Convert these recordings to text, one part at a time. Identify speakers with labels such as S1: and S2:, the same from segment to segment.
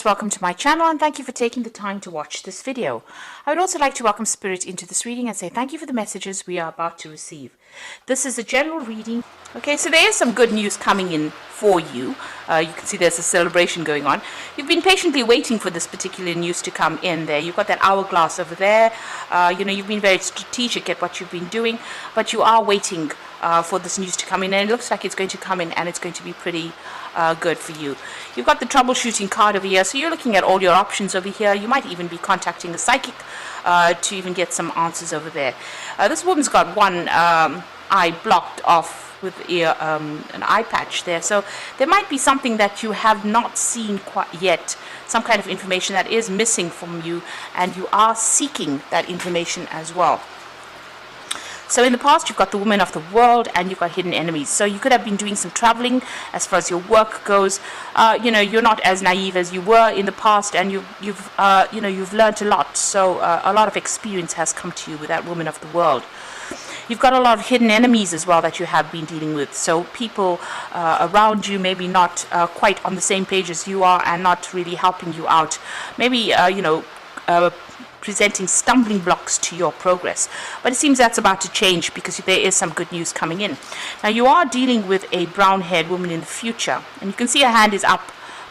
S1: Welcome to my channel and thank you for taking the time to watch this video. I would also like to welcome Spirit into this reading and say thank you for the messages we are about to receive. This is a general reading. Okay, so there is some good news coming in for you. You can see there's a celebration going on. You've been patiently waiting for this particular news to come in there. You've got that hourglass over there. You've been very strategic at what you've been doing, but you are waiting for this news to come in, and it looks like it's going to come in and it's going to be pretty good for you. You've got the troubleshooting card over here, so you're looking at all your options over here. You might even be contacting a psychic to even get some answers over there. This woman's got one eye blocked off with an eye patch there, so there might be something that you have not seen quite yet, some kind of information that is missing from you, and you are seeking that information as well. So in the past, you've got the woman of the world and you've got hidden enemies. So you could have been doing some traveling as far as your work goes. You're not as naive as you were in the past, and you've learned a lot. So a lot of experience has come to you with that woman of the world. You've got a lot of hidden enemies as well that you have been dealing with. So people around you maybe not quite on the same page as you are and not really helping you out. Maybe, presenting stumbling blocks to your progress. But it seems that's about to change because there is some good news coming in. Now you are dealing with a brown-haired woman in the future, and you can see her hand is up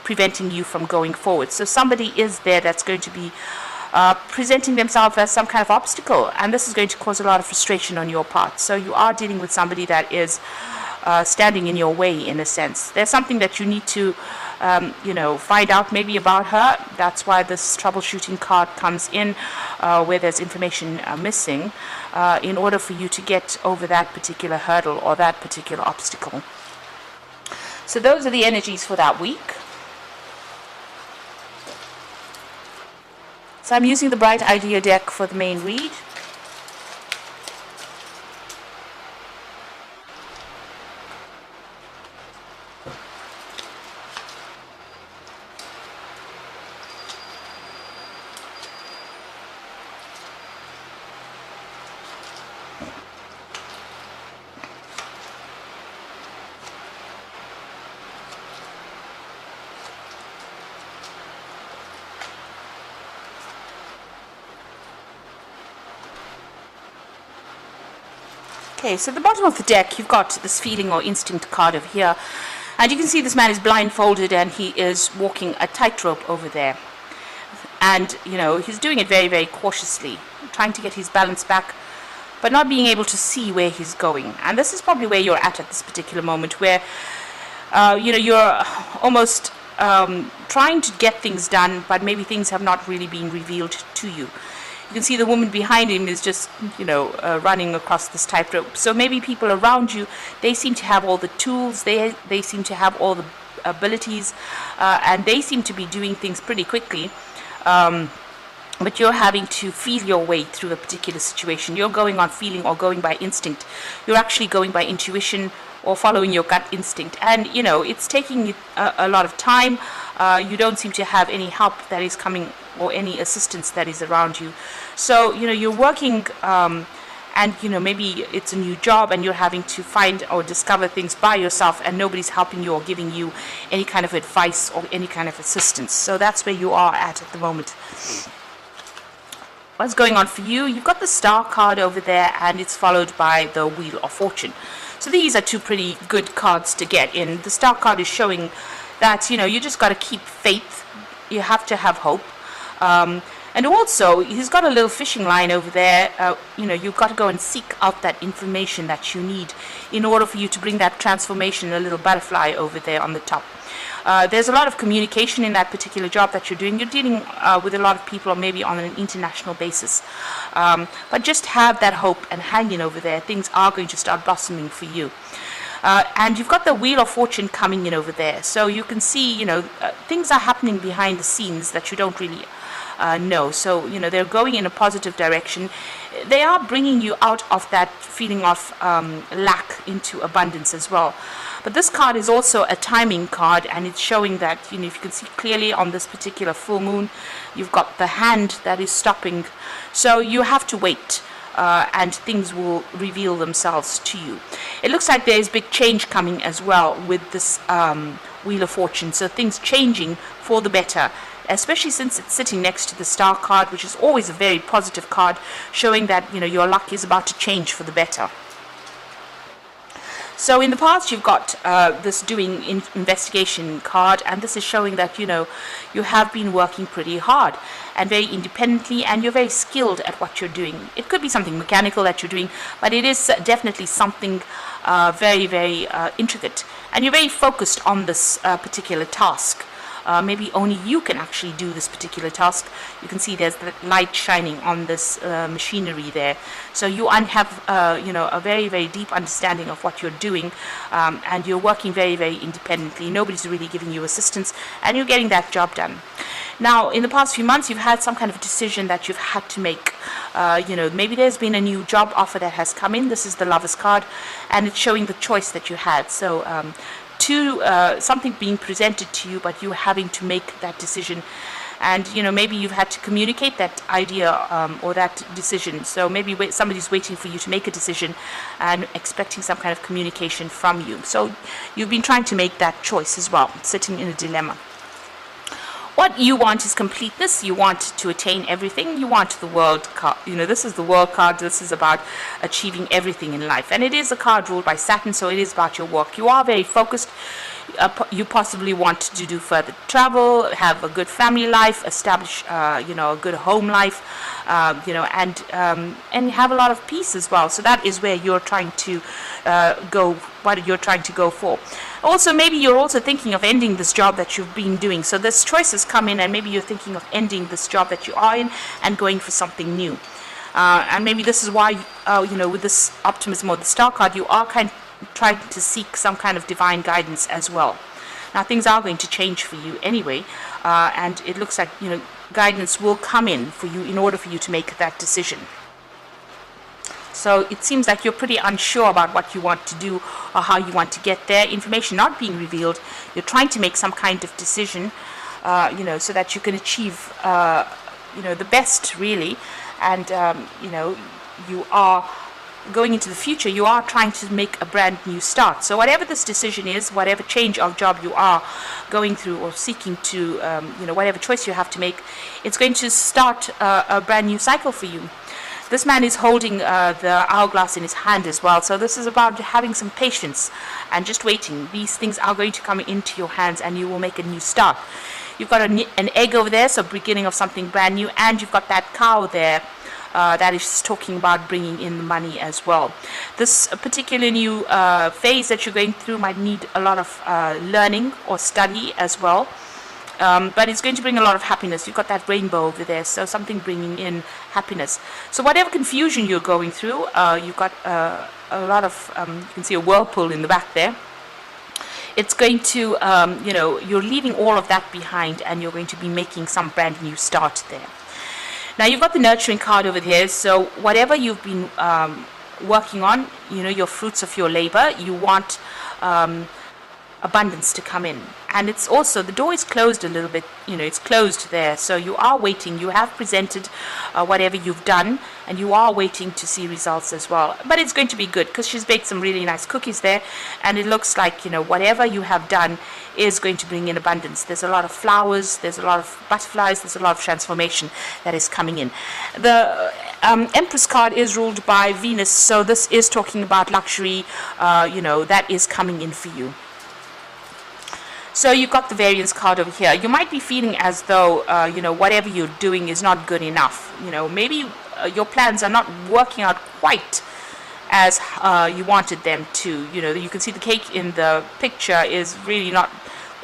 S1: preventing you from going forward. So somebody is there that's going to be presenting themselves as some kind of obstacle, and this is going to cause a lot of frustration on your part. So you are dealing with somebody that is standing in your way in a sense. There's something that you need to find out maybe about her. That's why this troubleshooting card comes in, where there's information missing, in order for you to get over that particular hurdle or that particular obstacle. So those are the energies for that week. So I'm using the Bright Idea deck for the main read. Okay, so at the bottom of the deck, you've got this feeling or instinct card over here. And you can see this man is blindfolded and he is walking a tightrope over there. And, he's doing it very, very cautiously, trying to get his balance back, but not being able to see where he's going. And this is probably where you're at this particular moment, where, you're almost trying to get things done, but maybe things have not really been revealed to you. You can see the woman behind him is just, running across this tightrope. So maybe people around you, they seem to have all the tools, they seem to have all the abilities, and they seem to be doing things pretty quickly. But you're having to feel your way through a particular situation. You're going on feeling or going by instinct. You're actually going by intuition or following your gut instinct. And, it's taking a lot of time. You don't seem to have any help that is coming or any assistance that is around you. So, you're working and, maybe it's a new job and you're having to find or discover things by yourself, and nobody's helping you or giving you any kind of advice or any kind of assistance. So that's where you are at the moment. What's going on for you? You've got the Star card over there, and it's followed by the Wheel of Fortune. So these are two pretty good cards to get in. The Star card is showing that, you just got to keep faith. You have to have hope. And also, he's got a little fishing line over there. You've got to go and seek out that information that you need in order for you to bring that transformation, a little butterfly over there on the top. There's a lot of communication in that particular job that you're doing. You're dealing with a lot of people, or maybe on an international basis. But just have that hope and hang in over there. Things are going to start blossoming for you. And you've got the Wheel of Fortune coming in over there. So you can see, things are happening behind the scenes that you don't really know. So, they're going in a positive direction. They are bringing you out of that feeling of lack into abundance as well. But this card is also a timing card, and it's showing that, if you can see clearly on this particular full moon, you've got the hand that is stopping. So you have to wait. And things will reveal themselves to you. It looks like there is big change coming as well with this Wheel of Fortune. So things changing for the better especially since it's sitting next to the star card, which is always a very positive card, showing that, your luck is about to change for the better. So in the past, you've got this doing investigation card, and this is showing that, you have been working pretty hard and very independently, and you're very skilled at what you're doing. It could be something mechanical that you're doing, but it is definitely something very, very intricate, and you're very focused on this particular task. Maybe only you can actually do this particular task. You can see there's the light shining on this machinery there. So you have, a very, very deep understanding of what you're doing, and you're working very, very independently. Nobody's really giving you assistance, and you're getting that job done. Now, in the past few months, you've had some kind of decision that you've had to make. Maybe there's been a new job offer that has come in. This is the Lover's card, and it's showing the choice that you had. So, something being presented to you, but you having to make that decision, and maybe you've had to communicate that idea or that decision. So maybe somebody's waiting for you to make a decision and expecting some kind of communication from you. So you've been trying to make that choice as well, sitting in a dilemma. What you want is completeness. You want to attain everything. You want the world card. This is the world card. This is about achieving everything in life. And it is a card ruled by Saturn, so it is about your work. You are very focused. You possibly want to do further travel, have a good family life, establish, a good home life, and have a lot of peace as well. So that is where you're trying to go, what you're trying to go for. Also, maybe you're also thinking of ending this job that you've been doing. So this choices come in, and maybe you're thinking of ending this job that you are in and going for something new. And maybe this is why, with this optimism or the star card, you are trying to seek some kind of divine guidance as well. Now, things are going to change for you anyway, and it looks like, guidance will come in for you in order for you to make that decision. So it seems like you're pretty unsure about what you want to do or how you want to get there. Information not being revealed. You're trying to make some kind of decision, so that you can achieve, the best, really. And, you are going into the future. You are trying to make a brand new start. So whatever this decision is, whatever change of job you are going through or seeking to, whatever choice you have to make, it's going to start a brand new cycle for you. This man is holding the hourglass in his hand as well. So this is about having some patience and just waiting. These things are going to come into your hands, and you will make a new start. You've got an egg over there, so beginning of something brand new, and you've got that cow there that is talking about bringing in the money as well. This particular new phase that you're going through might need a lot of learning or study as well. But it's going to bring a lot of happiness. You've got that rainbow over there, so something bringing in happiness. So whatever confusion you're going through, you've got a lot of, you can see a whirlpool in the back there. It's going to, you're leaving all of that behind, and you're going to be making some brand new start there. Now, you've got the nurturing card over here, so whatever you've been working on, your fruits of your labor, you want abundance to come in. And it's also, the door is closed a little bit, it's closed there, so you are waiting. You have presented whatever you've done, and you are waiting to see results as well. But it's going to be good, because she's baked some really nice cookies there, and it looks like, whatever you have done is going to bring in abundance. There's a lot of flowers, there's a lot of butterflies, there's a lot of transformation that is coming in. The Empress card is ruled by Venus, so this is talking about luxury, that is coming in for you. So you've got the variance card over here. You might be feeling as though, whatever you're doing is not good enough. Maybe your plans are not working out quite as you wanted them to. You can see the cake in the picture is really not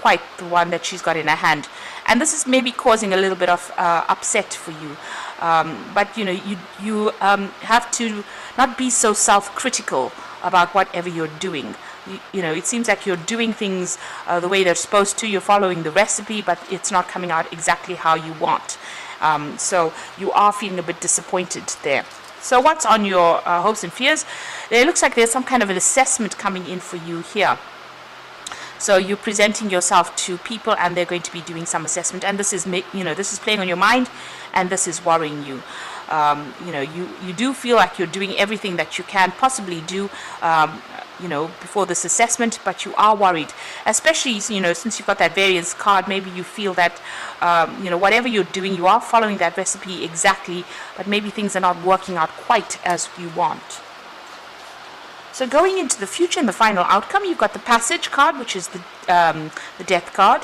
S1: quite the one that she's got in her hand. And this is maybe causing a little bit of upset for you. But, you have to not be so self-critical about whatever you're doing. It seems like you're doing things the way they're supposed to. You're following the recipe, but it's not coming out exactly how you want. So you are feeling a bit disappointed there. So what's on your hopes and fears? It looks like there's some kind of an assessment coming in for you here. So you're presenting yourself to people, and they're going to be doing some assessment. And this is, this is playing on your mind, and this is worrying you. You do feel like you're doing everything that you can possibly do, before this assessment, but you are worried, especially, since you've got that variance card. Maybe you feel that, whatever you're doing, you are following that recipe exactly, but maybe things are not working out quite as you want. So going into the future and the final outcome, you've got the passage card, which is the death card.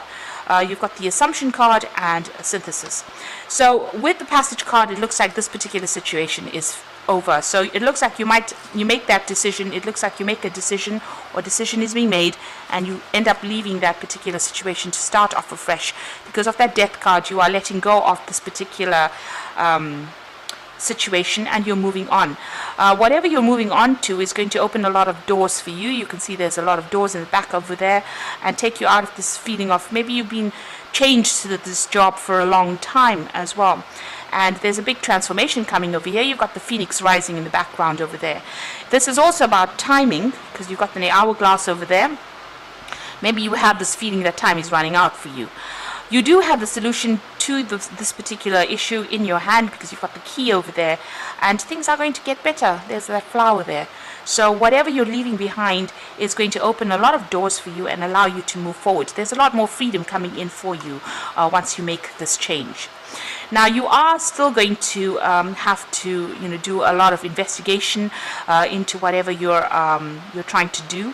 S1: You've got the assumption card and a synthesis. So with the passage card, it looks like this particular situation is over. So it looks like you make that decision. It looks like you make a decision, or decision is being made, and you end up leaving that particular situation to start off afresh. Because of that death card, you are letting go of this particular situation, and you're moving on. Whatever you're moving on to is going to open a lot of doors for you. You can see there's a lot of doors in the back over there, and take you out of this feeling of maybe you've been changed to this job for a long time as well. And there's a big transformation coming over here. You've got the phoenix rising in the background over there. This is also about timing, because you've got the hourglass over there. Maybe you have this feeling that time is running out for you. You do have the solution to this particular issue in your hand, because you've got the key over there, and things are going to get better. There's that flower there. So whatever you're leaving behind is going to open a lot of doors for you and allow you to move forward. There's a lot more freedom coming in for you once you make this change. Now, you are still going to have to, do a lot of investigation into whatever you're trying to do.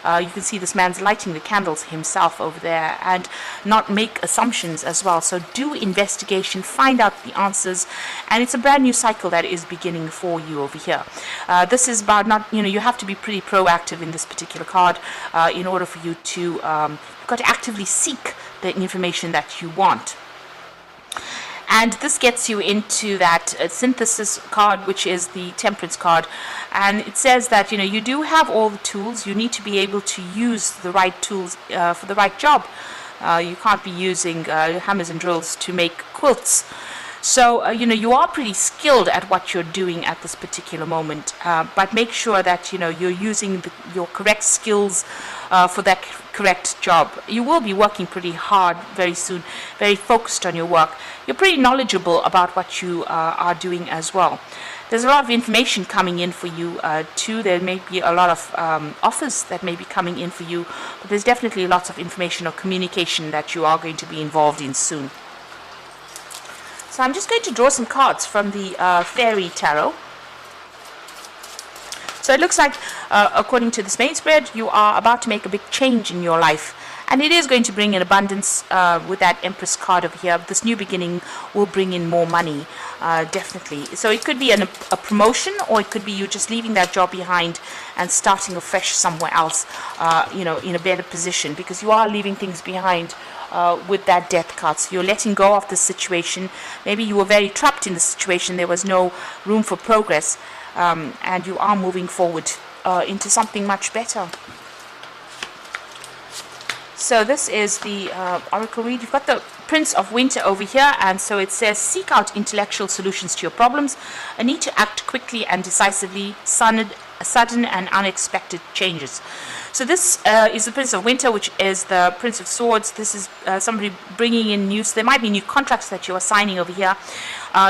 S1: You can see this man's lighting the candles himself over there, and not make assumptions as well. So do investigation, find out the answers, and it's a brand new cycle that is beginning for you over here. This is about you have to be pretty proactive in this particular card in order for you to, you've got to actively seek the information that you want. And this gets you into that synthesis card, which is the temperance card. And it says that, you do have all the tools. You need to be able to use the right tools for the right job. You can't be using hammers and drills to make quilts. So, you are pretty skilled at what you're doing at this particular moment. But make sure that, you're using your correct skills for that correct job. You will be working pretty hard very soon, very focused on your work. You're pretty knowledgeable about what you are doing as well. There's a lot of information coming in for you too. There may be a lot of offers that may be coming in for you, but there's definitely lots of information or communication that you are going to be involved in soon. So I'm just going to draw some cards from the Fairy Tarot. So it looks like, according to this main spread, you are about to make a big change in your life. And it is going to bring in abundance with that Empress card over here. This new beginning will bring in more money, definitely. So it could be a promotion, or it could be you just leaving that job behind and starting afresh somewhere else, in a better position, because you are leaving things behind with that death card. So you're letting go of the situation. Maybe you were very trapped in the situation. There was no room for progress, and you are moving forward into something much better. So this is the Oracle read. You've got the Prince of Winter over here, and so it says, seek out intellectual solutions to your problems, a need to act quickly and decisively, sudden and unexpected changes. So this is the Prince of Winter, which is the Prince of Swords. This is somebody bringing in news. There might be new contracts that you are signing over here.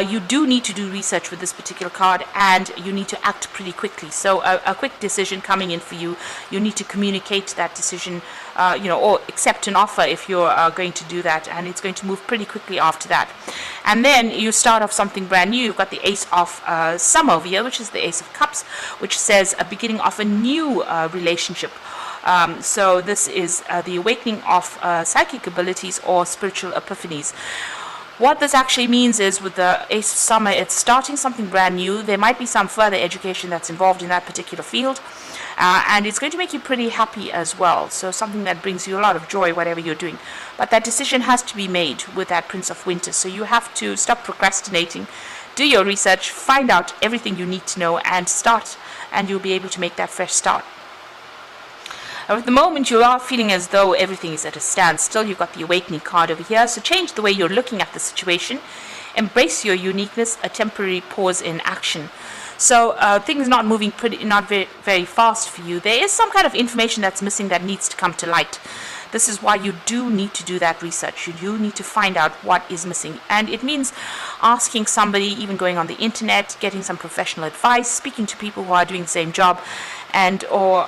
S1: You do need to do research with this particular card, and you need to act pretty quickly. So a quick decision coming in for you. You need to communicate that decision, or accept an offer if you're going to do that, and it's going to move pretty quickly after that. And then you start off something brand new. You've got the Ace of Summer over here, which is the Ace of Cups, which says a beginning of a new relationship. So this is the awakening of psychic abilities or spiritual epiphanies. What this actually means is, with the Ace of Summer, it's starting something brand new. There might be some further education that's involved in that particular field, and it's going to make you pretty happy as well. So something that brings you a lot of joy, whatever you're doing. But that decision has to be made with that Prince of Winter. So you have to stop procrastinating, do your research, find out everything you need to know, and start, and you'll be able to make that fresh start. At the moment, you are feeling as though everything is at a standstill. You've got the Awakening card over here. So change the way you're looking at the situation. Embrace your uniqueness, a temporary pause in action. So things not moving not very fast for you. There is some kind of information that's missing that needs to come to light. This is why you do need to do that research. You do need to find out what is missing. And it means asking somebody, even going on the internet, getting some professional advice, speaking to people who are doing the same job, and or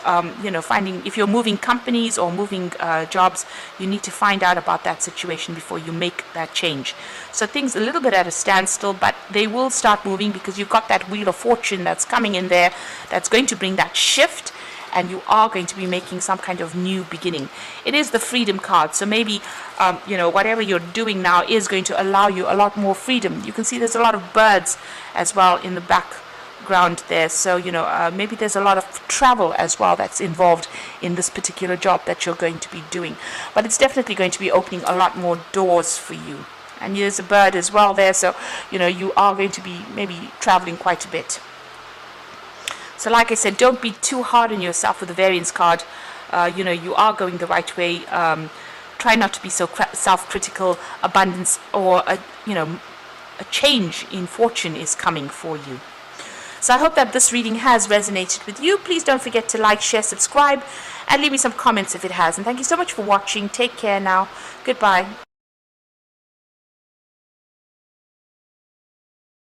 S1: finding, if you're moving companies or moving jobs, you need to find out about that situation before you make that change. So things a little bit at a standstill, but they will start moving because you've got that wheel of fortune that's coming in there, that's going to bring that shift, and you are going to be making some kind of new beginning. It is the freedom card, so maybe whatever you're doing now is going to allow you a lot more freedom. You can see there's a lot of birds as well in the background there, so maybe there's a lot of travel as well that's involved in this particular job that you're going to be doing, but it's definitely going to be opening a lot more doors for you. And there's a bird as well there, so you are going to be maybe traveling quite a bit. So like I said, don't be too hard on yourself with the variance card. You are going the right way. Try not to be so self-critical. Abundance or a change in fortune is coming for you. So I hope that this reading has resonated with you. Please don't forget to like, share, subscribe, and leave me some comments if it has. And thank you so much for watching. Take care now. Goodbye.